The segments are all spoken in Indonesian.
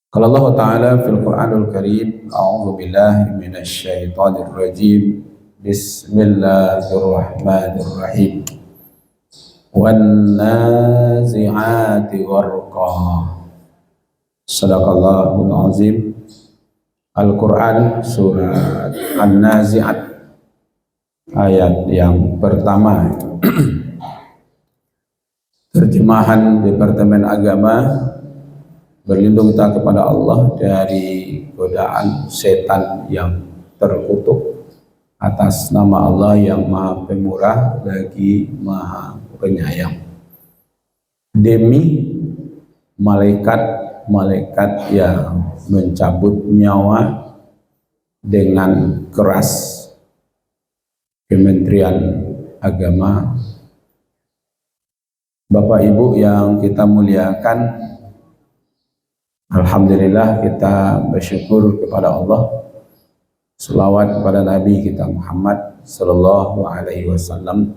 Qala Allah Ta'ala fil Qur'anul Karim, A'udzu billahi minasy syaithanir rajim. Bismillahirrahmanirrahim. Wan nazi'ati gharqa. Shadaqallahul azim. Al-Qur'an surat An-Nazi'at ayat yang pertama. Terjemahan Departemen Agama, berlindung kita kepada Allah dari godaan setan yang terkutuk atas nama Allah yang Maha Pemurah lagi Maha Penyayang. Demi malaikat yang mencabut nyawa dengan keras, Kementerian Agama. Bapak Ibu yang kita muliakan, alhamdulillah kita bersyukur kepada Allah. Selawat kepada Nabi kita Muhammad sallallahu alaihi wasallam.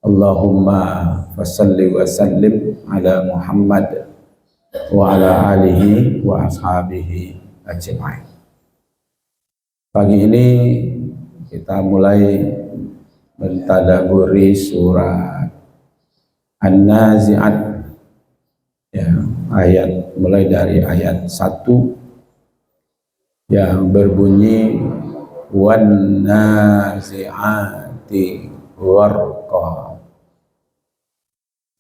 Allahumma fassalli wa sallim ala Muhammad wa ala alihi wa ashabihi ajma'in. Pagi ini kita mulai mentadaburi surat An-Nazi'at, ya, mulai dari ayat 1 yang berbunyi wan nazi'ati gharqa.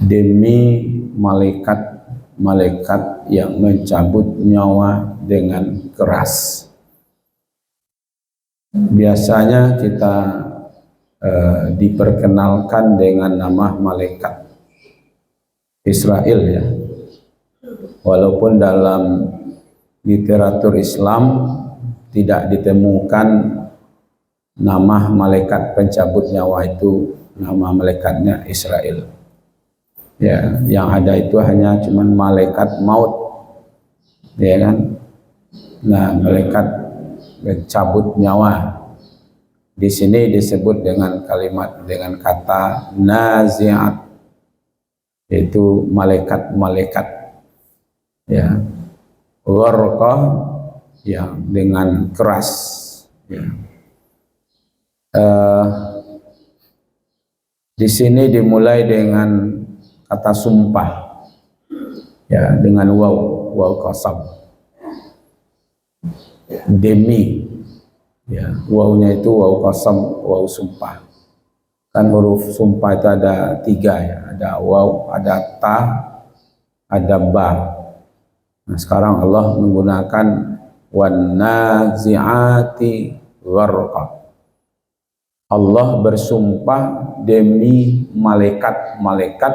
Demi malaikat yang mencabut nyawa dengan keras. Biasanya kita diperkenalkan dengan nama malaikat Israel, ya. Walaupun dalam literatur Islam tidak ditemukan nama malaikat pencabut nyawa itu, nama malaikatnya Israel. Ya, yang ada itu hanya cuman malaikat maut, ya kan? Nah, malaikat pencabut nyawa di sini disebut dengan kata nazi'at, yaitu malaikat-malaikat, ya. Gharqa yang dengan keras, ya. Di sini dimulai dengan kata sumpah, ya, dengan waw qasam, demi, ya, wawnya itu waw qasam, waw sumpah. Kan huruf sumpah itu ada 3, ya, ada waw, ada ta, ada ba. Nah, sekarang Allah menggunakan wan nazi'ati gharqa. Allah bersumpah demi malaikat-malaikat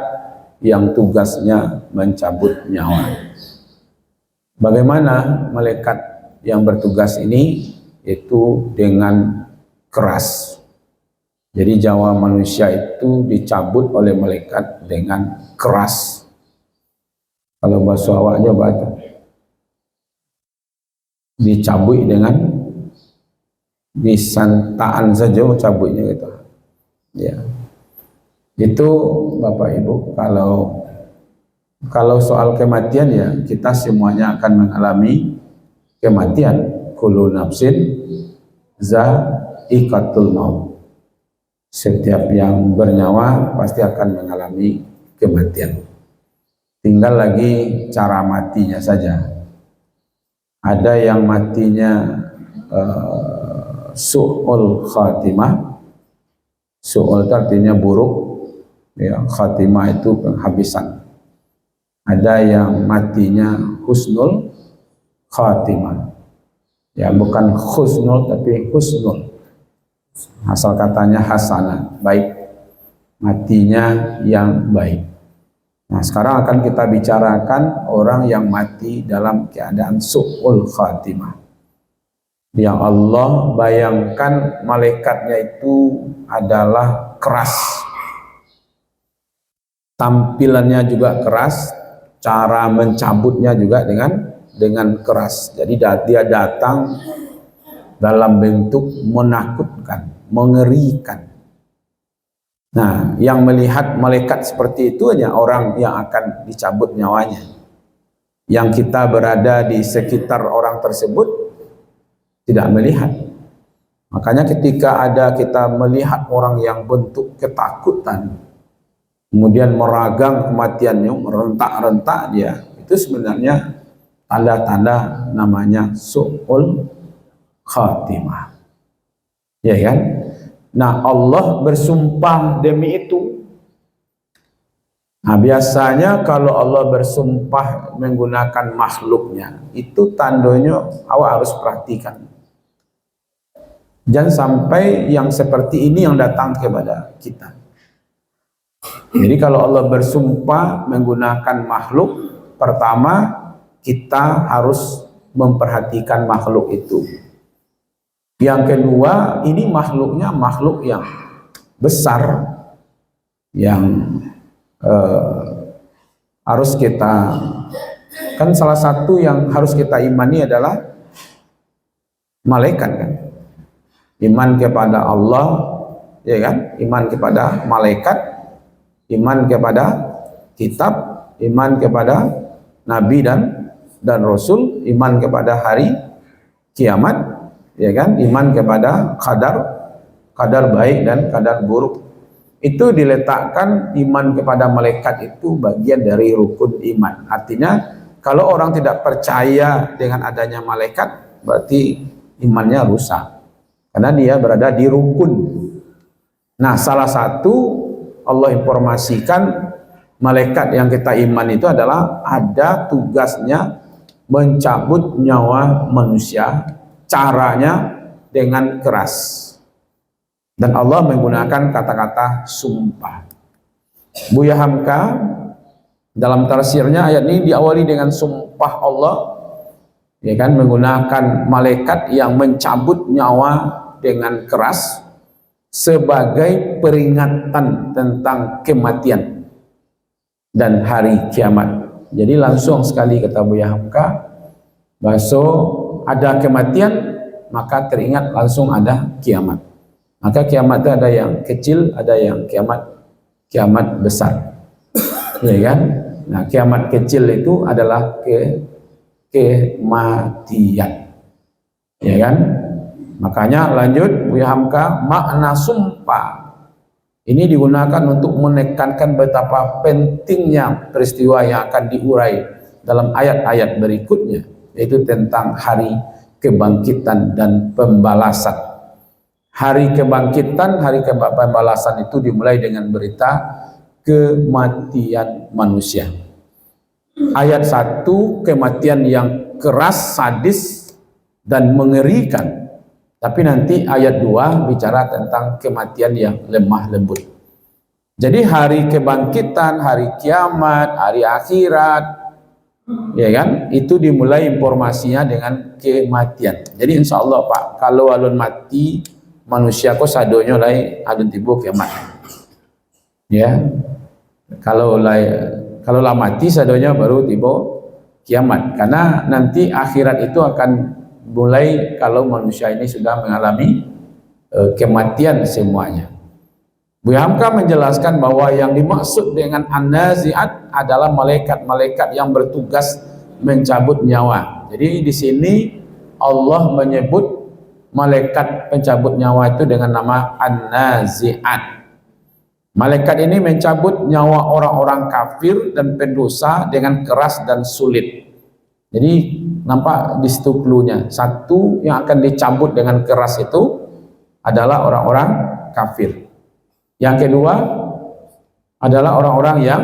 yang tugasnya mencabut nyawa. Bagaimana malaikat yang bertugas ini? Itu dengan keras. Jadi nyawa manusia itu dicabut oleh malaikat dengan keras. Kalau bahasa awaknya baca, dicabut dengan disantaan saja cabutnya gitu, ya. Itu Bapak Ibu, kalau soal kematian, ya, kita semuanya akan mengalami kematian. Kullu nafsin za'iqatul maut. Setiap yang bernyawa pasti akan mengalami kematian. Tinggal lagi cara matinya saja. Ada yang matinya su'ul khatimah. Su'ul artinya buruk, ya, khatimah itu penghabisan. Ada yang matinya husnul khatimah, ya, bukan husnul tapi husnul, asal katanya hasanah, baik, matinya yang baik. Nah, sekarang akan kita bicarakan orang yang mati dalam keadaan su'ul khatimah, yang Allah bayangkan malaikatnya itu adalah keras, tampilannya juga keras, cara mencabutnya juga dengan keras. Jadi dia datang dalam bentuk menakutkan, mengerikan. Nah, yang melihat malaikat seperti itu hanya orang yang akan dicabut nyawanya. yang kita berada di sekitar orang tersebut tidak melihat. Makanya ketika ada kita melihat orang yang bentuk ketakutan, kemudian meragang kematiannya, merentak-rentak dia, itu sebenarnya tanda-tanda namanya su'ul khatimah. Ya kan? Nah, Allah bersumpah demi itu. Nah, biasanya kalau Allah bersumpah menggunakan makhluknya, itu tandanya awak harus perhatikan. Jangan sampai yang seperti ini yang datang kepada kita. Jadi kalau Allah bersumpah menggunakan makhluk, pertama kita harus memperhatikan makhluk itu. Yang kedua, ini makhluknya makhluk yang besar, yang harus kita, kan salah satu yang harus kita imani adalah malaikat kan. Iman kepada Allah, ya kan? Iman kepada malaikat, iman kepada kitab, iman kepada nabi dan rasul, iman kepada hari kiamat, ya kan? Iman kepada kadar baik dan kadar buruk. Itu diletakkan iman kepada malaikat itu bagian dari rukun iman. Artinya kalau orang tidak percaya dengan adanya malaikat, berarti imannya rusak. Karena dia berada di rukun. Nah, salah satu Allah informasikan malaikat yang kita iman itu adalah ada tugasnya mencabut nyawa manusia, caranya dengan keras. Dan Allah menggunakan kata-kata sumpah. Buya Hamka dalam tafsirnya ayat ini diawali dengan sumpah Allah, ya kan, menggunakan malaikat yang mencabut nyawa dengan keras sebagai peringatan tentang kematian dan hari kiamat. Jadi langsung sekali kata Buya Hamka, bahwa ada kematian maka teringat langsung ada kiamat. Maka kiamat itu ada yang kecil, ada yang kiamat besar, ya kan? Nah, kiamat kecil itu adalah kematian, ya kan? Makanya lanjut Buya Hamka, makna sumpah ini digunakan untuk menekankan betapa pentingnya peristiwa yang akan diurai dalam ayat-ayat berikutnya, yaitu tentang hari kebangkitan dan pembalasan. Hari kebangkitan, hari pembalasan itu dimulai dengan berita kematian manusia. Ayat 1, kematian yang keras, sadis dan mengerikan. Tapi nanti ayat 2 bicara tentang kematian yang lemah lembut. Jadi hari kebangkitan, hari kiamat, hari akhirat, ya kan, itu dimulai informasinya dengan kematian. Jadi insya Allah Pak, kalau alun mati manusia kok sadonya lai adun tibu kiamat. Ya, kalau lah mati sadonya baru tiba kiamat. Karena nanti akhirat itu akan mulai kalau manusia ini sudah mengalami kematian semuanya. Buya Hamka menjelaskan bahwa yang dimaksud dengan an-nazi'at adalah malaikat-malaikat yang bertugas mencabut nyawa. Jadi di sini Allah menyebut malaikat pencabut nyawa itu dengan nama an-nazi'at. Malaikat ini mencabut nyawa orang-orang kafir dan pendosa dengan keras dan sulit. Jadi nampak di situ cluenya. Satu yang akan dicabut dengan keras itu adalah orang-orang kafir. Yang kedua adalah orang-orang yang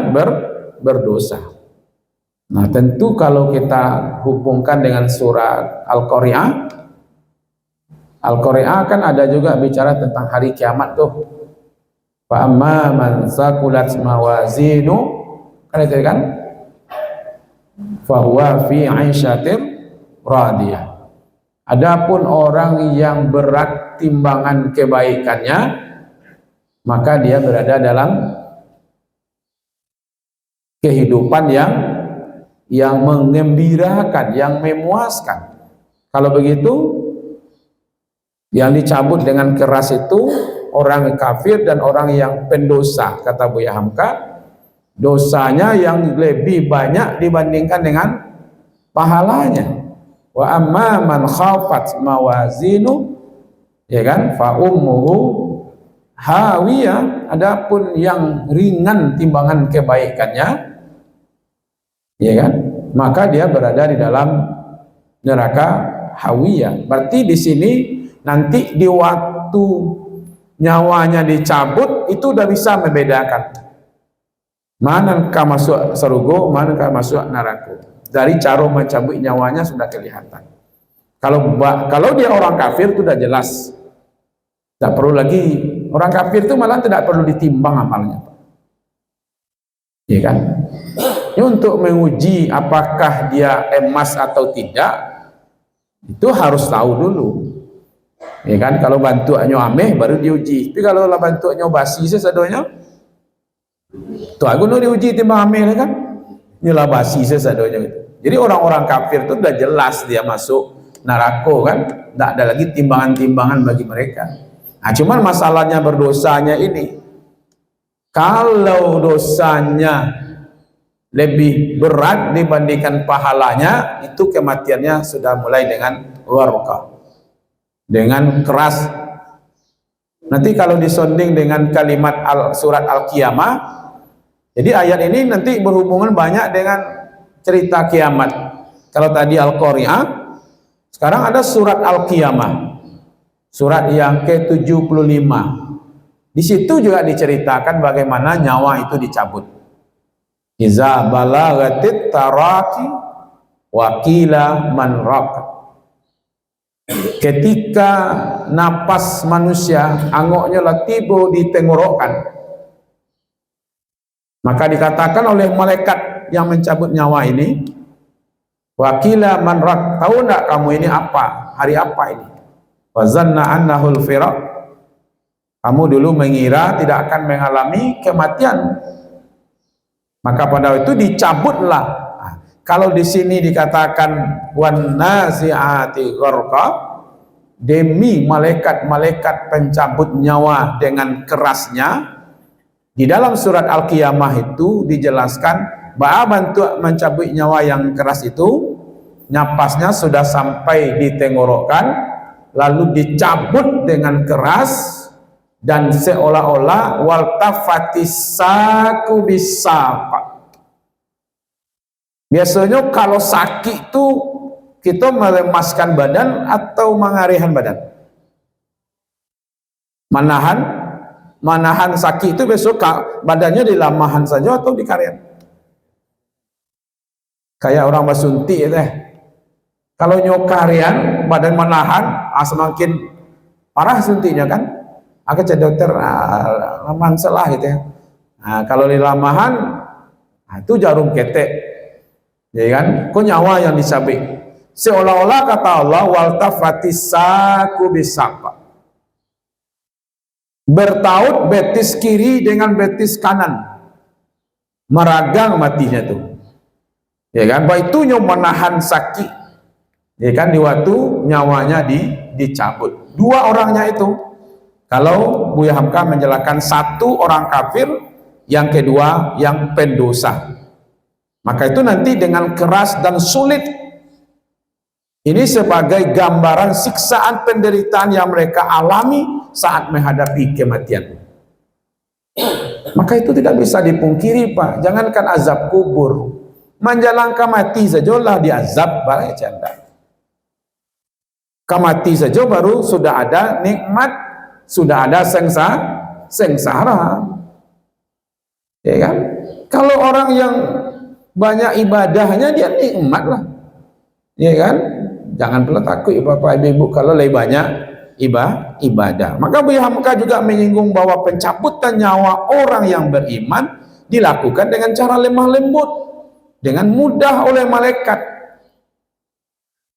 berdosa. Nah, tentu kalau kita hubungkan dengan surat Al-Qari'ah, Al-Qari'ah kan ada juga bicara tentang hari kiamat tuh. Fa amma man saqulat mawazinu, kan itu kan? Fa huwa fi 'aisyatin radiyah. Adapun orang yang berat timbangan kebaikannya, maka dia berada dalam kehidupan yang mengembirakan, yang memuaskan. Kalau begitu, yang dicabut dengan keras itu orang kafir dan orang yang pendosa, kata Buya Hamka. Dosanya yang lebih banyak dibandingkan dengan pahalanya. Wa amma man khafat mawazinu, ya kan, fa ummuhu hawiyah, adapun yang ringan timbangan kebaikannya, ya kan, maka dia berada di dalam neraka hawiyah. Berarti di sini nanti di waktu nyawanya dicabut itu udah bisa membedakan manakah masuk surga, manakah masuk neraka. Dari cara mencabut nyawanya sudah kelihatan. Kalau dia orang kafir itu sudah jelas, tidak perlu lagi. Orang kafir itu malah tidak perlu ditimbang amalnya, ya kan? Ini untuk menguji apakah dia emas atau tidak, itu harus tahu dulu, ya kan? Kalau bantuannya ameh baru diuji. Tapi kalau bantuannya basi sesadanya, tuh aku nu diuji timbang ameh kan? Nyelah basi sesadanya gitu. Jadi orang-orang kafir itu sudah jelas dia masuk neraka kan? Tidak ada lagi timbangan-timbangan bagi mereka. Nah, cuman masalahnya berdosanya ini, kalau dosanya lebih berat dibandingkan pahalanya, itu kematiannya sudah mulai dengan warqa, dengan keras. Nanti kalau disonding dengan kalimat surat Al-Qiyamah, jadi ayat ini nanti berhubungan banyak dengan cerita kiamat. Kalau tadi Al-Qari'ah, sekarang ada surat Al-Qiyamah, surat yang ke-75. Di situ juga diceritakan bagaimana nyawa itu dicabut. Iza balagatit taraki wakila man raqat. Ketika napas manusia angoknya lah tiba di tenggorokan, maka dikatakan oleh malaikat yang mencabut nyawa ini, wakila man raqat, tahu enggak kamu ini apa? Hari apa ini? Wa zanna annahul firaq, kamu dulu mengira tidak akan mengalami kematian, maka pada itu dicabutlah. Nah, kalau di sini dikatakan wan nazi'ati gharqa, demi malaikat-malaikat pencabut nyawa dengan kerasnya, di dalam surat Al-Qiyamah itu dijelaskan bahwa bantu mencabut nyawa yang keras itu, nyapasnya sudah sampai di tenggorokan, lalu dicabut dengan keras, dan seolah-olah waltafatisaku bisapa. Biasanya kalau sakit itu kita melemaskan badan atau mengarihkan badan, manahan sakit itu besok badannya dilamahan saja atau dikarian. Kayak orang basunti ya teh. Kalau nyokarian badan menahan, semakin parah suntiknya kan. Aku cek dokter laman salah gitu ya. Nah, kalau di lamahan, itu jarum ketek, ya kan? Kok nyawa yang dicabik. Seolah-olah kata Allah, waltafatisaku bisapa. Bertaut betis kiri dengan betis kanan, meragang matinya tuh, ya kan? Baik itu menahan sakit, ya kan? Di waktu nyawanya dicabut. Dua orangnya itu. Kalau Buya Hamka menjelaskan, satu orang kafir, yang kedua yang pendosa. Maka itu nanti dengan keras dan sulit. Ini sebagai gambaran siksaan penderitaan yang mereka alami saat menghadapi kematian. Maka itu tidak bisa dipungkiri, Pak. Jangankan azab kubur, menjalankan mati sajalah diazab, barangnya canda. Kamati saja baru sudah ada nikmat, sudah ada sengsara, ya kan? Kalau orang yang banyak ibadahnya dia nikmat lah, ya kan? Jangan pula takut bapak ibu kalau lebih banyak ibadah. Maka Buya Hamka juga menyinggung bahwa pencabutan nyawa orang yang beriman dilakukan dengan cara lemah lembut, dengan mudah oleh malaikat.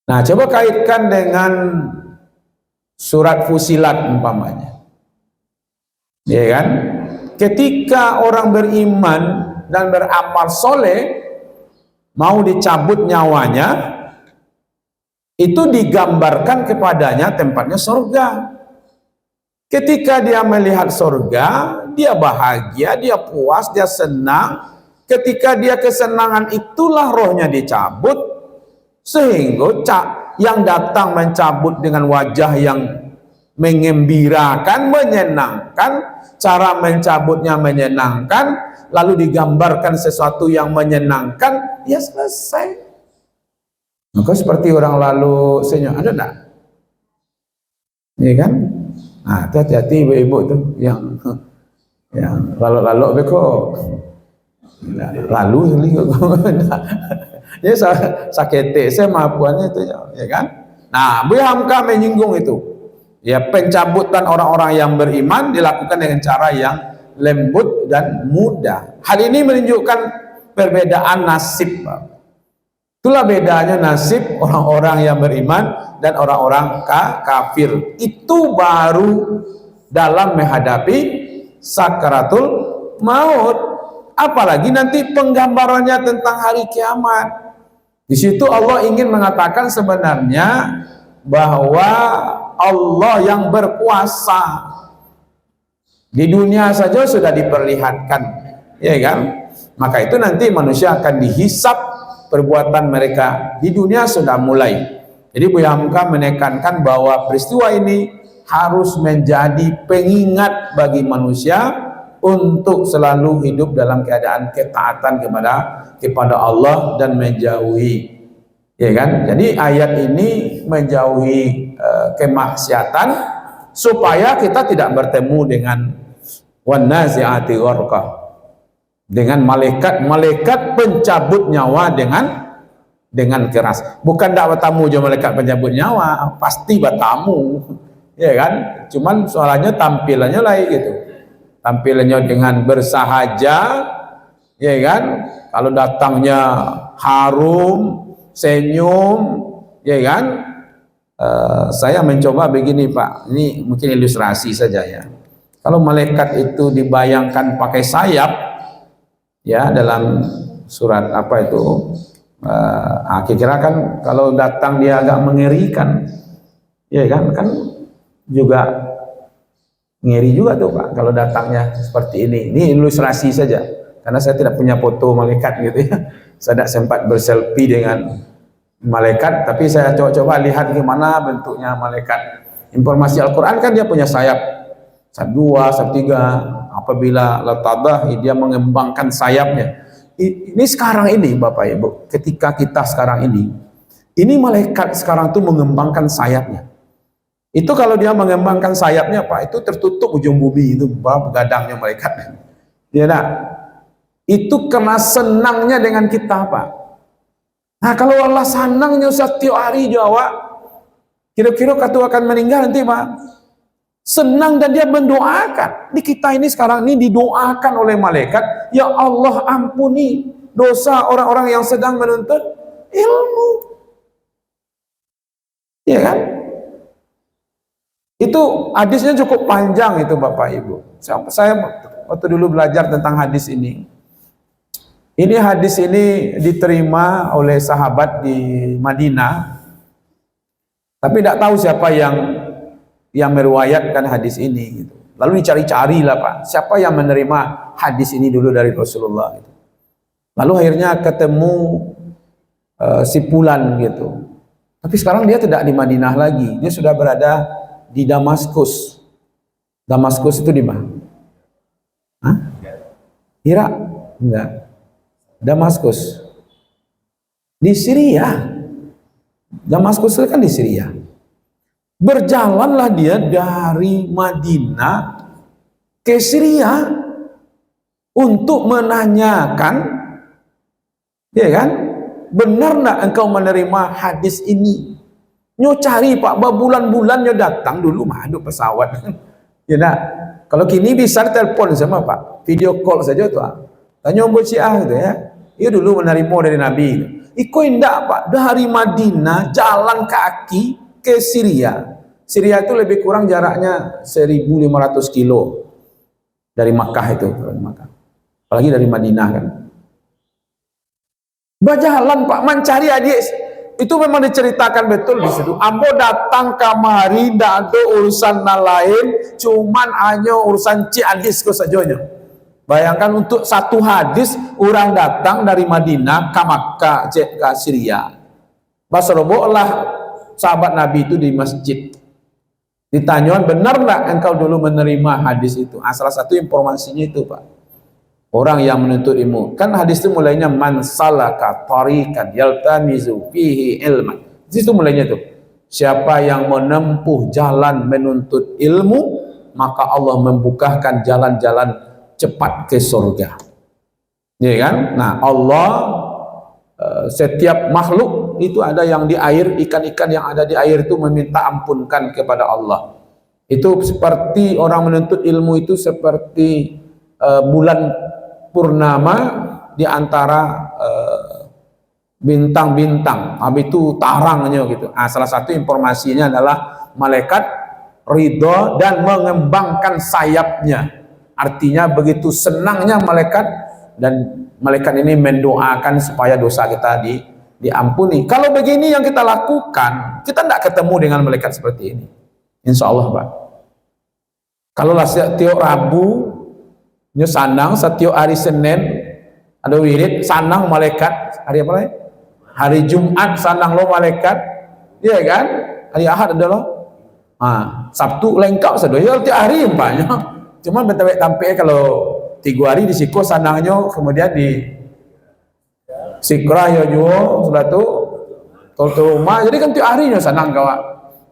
Nah, coba kaitkan dengan surat Fusilat umpamanya, ya kan? Ketika orang beriman dan beramal soleh mau dicabut nyawanya, itu digambarkan kepadanya tempatnya surga. Ketika dia melihat surga, dia bahagia, dia puas, dia senang. Ketika dia kesenangan itulah rohnya dicabut, Sehingga yang datang mencabut dengan wajah yang mengembirakan, menyenangkan, cara mencabutnya menyenangkan, lalu digambarkan sesuatu yang menyenangkan, ya selesai. Maka seperti orang lalu senyum, ada enggak? Iya kan? Nah, hati-hati ibu-ibu tuh yang lalu beko lalu ya sakit saya maafkannya itu ya kan. Nah, Bu Hamka menyinggung itu ya, pencabutan orang-orang yang beriman dilakukan dengan cara yang lembut dan mudah. Hal ini menunjukkan perbedaan nasib. Itulah bedanya nasib orang-orang yang beriman dan orang-orang kafir. Itu baru dalam menghadapi sakaratul maut. Apalagi nanti penggambarannya tentang hari kiamat. Di situ Allah ingin mengatakan sebenarnya bahwa Allah yang berkuasa. Di dunia saja sudah diperlihatkan, ya kan? Maka itu nanti manusia akan dihisap perbuatan mereka. Di dunia sudah mulai. Jadi Buya Hamka menekankan bahwa peristiwa ini harus menjadi pengingat bagi manusia untuk selalu hidup dalam keadaan ketaatan kepada Allah dan menjauhi, ya kan? Jadi ayat ini menjauhi kemaksiatan supaya kita tidak bertemu dengan wanazi'ati gharqa, dengan malaikat pencabut nyawa dengan keras. Bukan tidak bertamu aja malaikat pencabut nyawa, pasti bertamu, ya kan? Cuman soalnya tampilannya lain gitu. Tampilannya dengan bersahaja, ya kan? Kalau datangnya harum, senyum, ya kan? Saya mencoba begini Pak, ini mungkin ilustrasi saja ya. Kalau malaikat itu dibayangkan pakai sayap, ya dalam surat apa itu? Kira-kira kan kalau datang dia agak mengerikan, ya kan? Kan juga ngeri juga tuh Pak kalau datangnya seperti ini. Ini ilustrasi saja karena saya tidak punya foto malaikat gitu ya. Saya tidak sempat berselfie dengan malaikat, tapi saya coba lihat gimana bentuknya malaikat. Informasi Al-Quran kan dia punya sayap 2, sayap 3. Apabila latabah dia mengembangkan sayapnya. Ini sekarang ini Bapak Ibu, ketika kita sekarang ini malaikat sekarang tuh mengembangkan sayapnya. Itu kalau dia mengembangkan sayapnya Pak, itu tertutup ujung bumi itu begadangnya malaikat. Ya nak? Itu karena senangnya dengan kita Pak. Nah kalau Allah senangnya setiap hari Jawa, kira-kira kata akan meninggal nanti Pak. Senang dan dia mendoakan. Di kita ini sekarang ini didoakan oleh malaikat, ya Allah ampuni dosa orang-orang yang sedang menuntut ilmu. Ya kan? Itu hadisnya cukup panjang itu Bapak Ibu. Saya waktu dulu belajar tentang hadis ini. Ini hadis ini diterima oleh sahabat di Madinah. Tapi tidak tahu siapa yang meriwayatkan hadis ini gitu. Lalu dicari-cari lah Pak, siapa yang menerima hadis ini dulu dari Rasulullah gitu. Lalu akhirnya ketemu si Fulan gitu. Tapi sekarang dia tidak di Madinah lagi. Dia sudah berada di Damaskus. Damaskus itu di mana? Hah? Irak? Enggak. Damaskus. Di Syria. Damaskus itu kan di Syria. Berjalanlah dia dari Madinah ke Syria untuk menanyakan, ya kan? Benar enggak engkau menerima hadis ini? Nyo cari Pak, berbulan-bulannya datang dulu mah ada pesawat. Ya nak, kalau kini bisa telepon sama Pak, video call saja tuh. Tanya Mbok Syiah gitu ya. Ia dulu menerima dari Nabi. Iko indah Pak, dari Madinah jalan kaki ke Syria. Syria itu lebih kurang jaraknya 1.500 kilo dari Makkah itu, apalagi dari Madinah kan. Berjalan Pak, mencari adik. Itu memang diceritakan betul di situ. Ambo datang kamari, tidak ada urusan lain, cuman hanya urusan hadis saja. Bayangkan untuk satu hadis orang datang dari Madinah ke Makkah ke Syria. Masrobolah sahabat Nabi itu di masjid. Ditanya, benar nggak engkau dulu menerima hadis itu? Salah satu informasinya itu, Pak. Orang yang menuntut ilmu. Kan hadis itu mulainya man salaka tariqan yaltamizu fihi ilman. Di situ mulainya tuh. Siapa yang menempuh jalan menuntut ilmu, maka Allah membukakan jalan-jalan cepat ke surga. Ya kan? Nah, Allah setiap makhluk itu ada yang di air, ikan-ikan yang ada di air itu meminta ampunkan kepada Allah. Itu seperti orang menuntut ilmu itu seperti bulan purnama di antara bintang-bintang. Habis itu tarangnya gitu. Salah satu informasinya adalah malaikat ridho dan mengembangkan sayapnya. Artinya begitu senangnya malaikat, dan malaikat ini mendoakan supaya dosa kita diampuni. Kalau begini yang kita lakukan, kita tidak ketemu dengan malaikat seperti ini. Insya Allah, Pak. Kalau setiap Rabu sanang, setiap hari Senin ada wirid, sanang malaikat. Hari apa lagi? Hari Jumat sanang lo malaikat. Iya kan? Hari Ahad adalah Sabtu lengkap saja. Ya tiap hari umpamanya. Cuma sampai kalau 3 hari di Siko sanangnya, kemudian di Sikrah ya juga sudah tu rumah. Jadi kan tiap harinya sanang kawan.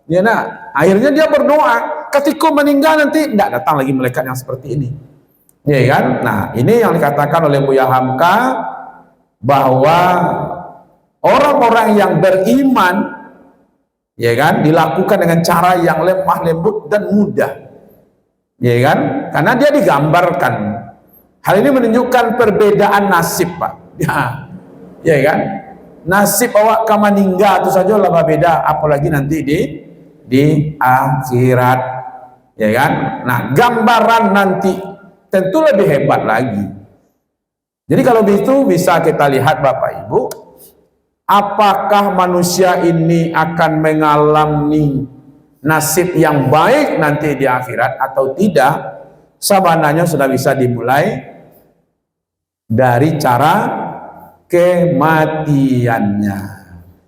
Ya nak, akhirnya dia berdoa. Ketika meninggal nanti tidak datang lagi malaikat yang seperti ini. Ya kan? Nah, ini yang dikatakan oleh Buya Hamka bahwa orang-orang yang beriman, ya kan, dilakukan dengan cara yang lemah lembut dan mudah. Ya kan? Karena dia digambarkan. Hal ini menunjukkan perbedaan nasib, Pak. Ya kan? Nasib awak ka meninggal itu saja lah beda, apalagi nanti di akhirat. Ya kan? Nah, gambaran nanti tentu lebih hebat lagi. Jadi kalau begitu bisa kita lihat Bapak Ibu, apakah manusia ini akan mengalami nasib yang baik nanti di akhirat atau tidak? Sebenarnya sudah bisa dimulai dari cara kematiannya.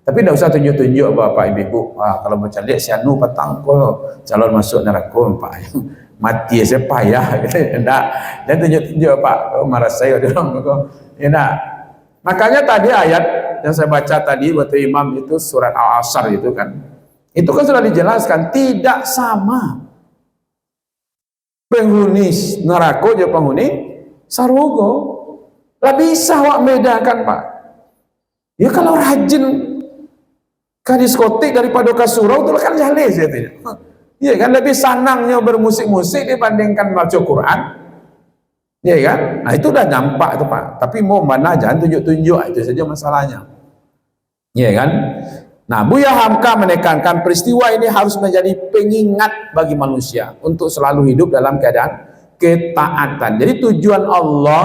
Tapi tidak usah tunjuk-tunjuk Bapak Ibu. Kalau macam lihat sianu petang kok calon masuk neraka Pak. Mati saya payah gitu. Enggak. Dan tunjuk-tunjuk Pak, marah saya dong. Ya enggak. Makanya tadi ayat yang saya baca tadi waktu Imam itu surat Al-Asr itu kan. Itu kan sudah dijelaskan tidak sama penghuni neraka je penghuni sarwogo. Lah bisa wak bedakan Pak. Ya kalau rajin ke diskotik daripada ke surau itu kan jahil saya. Iya kan, lebih sanangnya bermusik-musik dibandingkan baca Quran. Iya kan? Nah itu udah nampak itu Pak. Tapi mau mana jangan tunjuk-tunjuk, itu saja masalahnya. Iya kan? Nah, Buya Hamka menekankan peristiwa ini harus menjadi pengingat bagi manusia untuk selalu hidup dalam keadaan ketaatan. Jadi tujuan Allah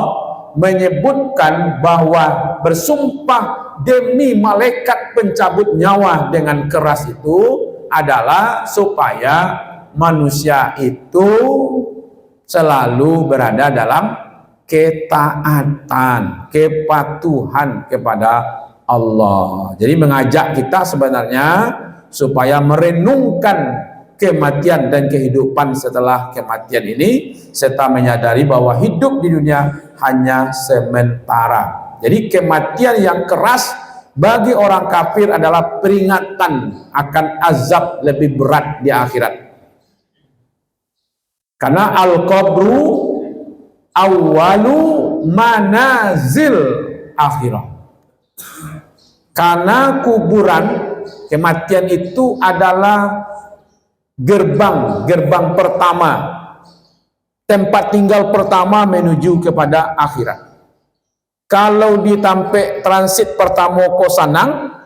menyebutkan bahwa bersumpah demi malaikat pencabut nyawa dengan keras itu adalah supaya manusia itu selalu berada dalam ketaatan, kepatuhan kepada Allah. Jadi mengajak kita sebenarnya supaya merenungkan kematian dan kehidupan setelah kematian ini, serta menyadari bahwa hidup di dunia hanya sementara. Jadi kematian yang keras bagi orang kafir adalah peringatan akan azab lebih berat di akhirat. Karena al-qabru awwalu manazil akhirah. Karena kuburan, kematian itu adalah gerbang pertama, tempat tinggal pertama menuju kepada akhirat. Kalau ditampe transit pertama ko sanang,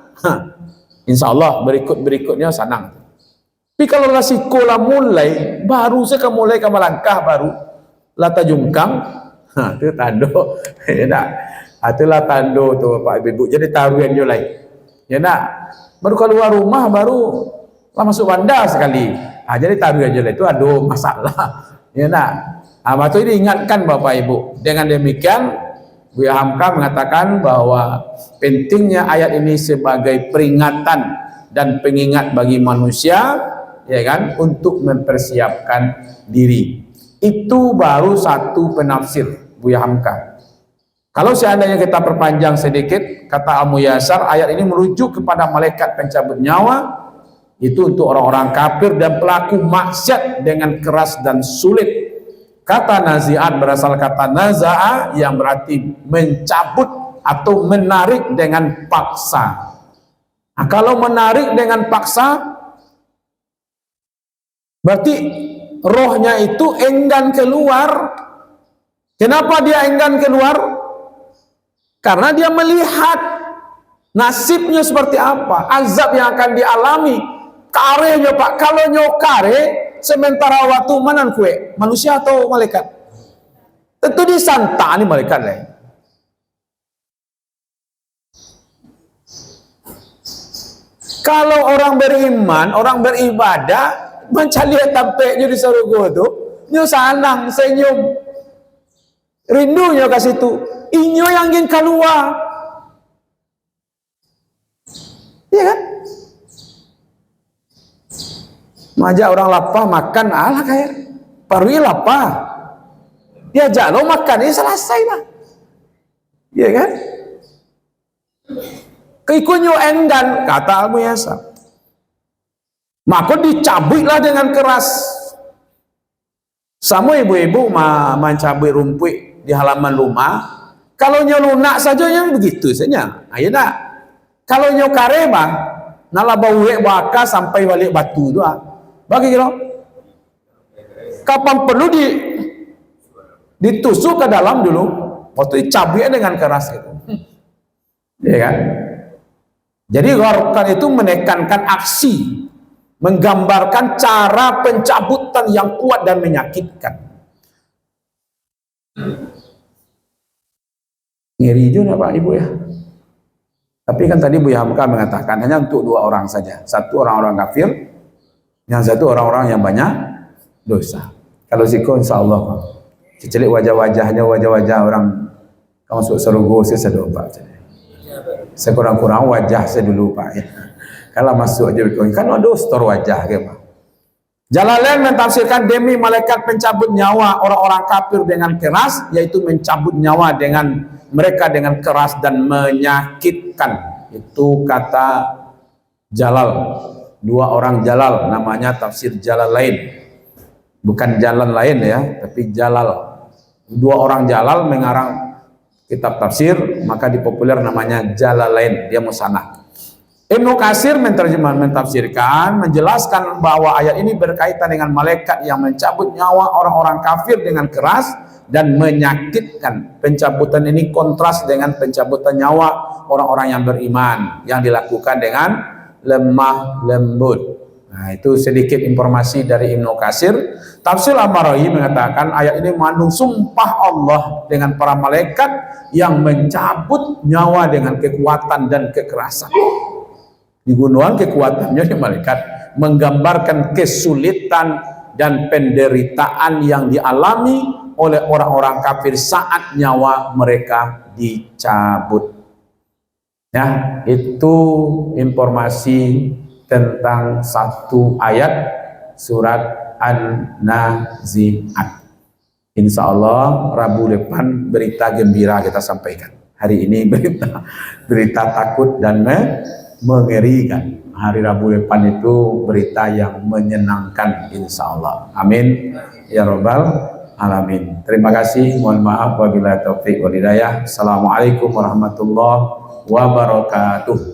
insya Allah berikutnya sanang. Tapi kalau lasiko lah mulai, baru saya mulai ke melangkah baru, lata jungkang, itu tando, ya nak, itulah tando tu Pak Ibu. Jadi taruhan julai, ya nak, baru keluar rumah baru lah masuk bandar sekali. Jadi taruhan julai itu ada masalah, ya nak. Waktu ini ingatkan Bapak Ibu. Dengan demikian Buya Hamka mengatakan bahwa pentingnya ayat ini sebagai peringatan dan pengingat bagi manusia, ya kan, untuk mempersiapkan diri. Itu baru satu penafsir Buya Hamka. Kalau seandainya kita perpanjang sedikit, kata Al-Muyassar, ayat ini merujuk kepada malaikat pencabut nyawa, itu untuk orang-orang kafir dan pelaku maksiat dengan keras dan sulit. Kata nazi'at berasal kata naza'a yang berarti mencabut atau menarik dengan paksa. Nah, kalau menarik dengan paksa berarti rohnya itu enggan keluar. Kenapa dia enggan keluar? Karena dia melihat nasibnya seperti apa, azab yang akan dialami. Karenya Pak, kalau nyokare sementara waktu manan kue, manusia atau malaikat? Tentu disantani malaikat lain. Kalau orang beriman, orang beribadah, mencari tampaknya di surga itu, nyo sanang, senyum, rindunya ke situ, inyo yang ingin keluar, iya kan? Majak orang lapar makan, alah kayak parwi lapar, dia jalo makan, ini selesai lah, iya kan? Keikunya enggan, kata Al-Muyassar, maka dicabutlah dengan keras. Sama ibu-ibu mencabut rumput di halaman rumah, kalau nyo lunak saja yang begitu saja, ayo nak. Kalau nyo kare mah, nala bau baka sampai balik batu doa. Bagi kira, kapan perlu ditusuk ke dalam dulu, waktu dicabutnya dengan keras itu, ya kan? Jadi gharqan itu menekankan aksi, menggambarkan cara pencabutan yang kuat dan menyakitkan. Ngeri juga Pak Ibu ya. Tapi kan tadi Buya Hamka mengatakan hanya untuk dua orang saja. Satu orang-orang kafir, yang satu orang-orang yang banyak dosa. Kalau siko insya Allah celik wajah-wajahnya, wajah-wajah orang kamu masuk surga saya sedih Pak. Saya kurang-kurang wajah saya dulu Pak ya. Kalau masuk aja kan ada store wajah ke Pak. Jalalain mentafsirkan demi malaikat pencabut nyawa orang-orang kafir dengan keras, yaitu mencabut nyawa dengan mereka dengan keras dan menyakitkan. Itu kata Jalal. Dua orang Jalal, namanya tafsir Jalalain, bukan jalan lain ya, tapi Jalal. Dua orang Jalal mengarang kitab tafsir, maka dipopuler namanya Jalalain, dia musanah. Ibnu Katsir mentafsirkan, menjelaskan bahwa ayat ini berkaitan dengan malaikat yang mencabut nyawa orang-orang kafir dengan keras dan menyakitkan. Pencabutan ini kontras dengan pencabutan nyawa orang-orang yang beriman yang dilakukan dengan lemah lembut. Nah, itu sedikit informasi dari Ibnu Katsir. Tafsir Al-Marawi mengatakan ayat ini mengandung sumpah Allah dengan para malaikat yang mencabut nyawa dengan kekuatan dan kekerasan. Digunakan kekuatannya di malaikat menggambarkan kesulitan dan penderitaan yang dialami oleh orang-orang kafir saat nyawa mereka dicabut. Ya, itu informasi tentang satu ayat surat An-Nazi'at. Insya Allah Rabu depan berita gembira kita sampaikan. Hari ini berita takut dan mengerikan. Hari Rabu depan itu berita yang menyenangkan insya Allah. Amin ya Rabbal Alamin. Terima kasih. Mohon maaf wabillahi taufiq wal hidayah. Assalamualaikum warahmatullahi wabarakatuh.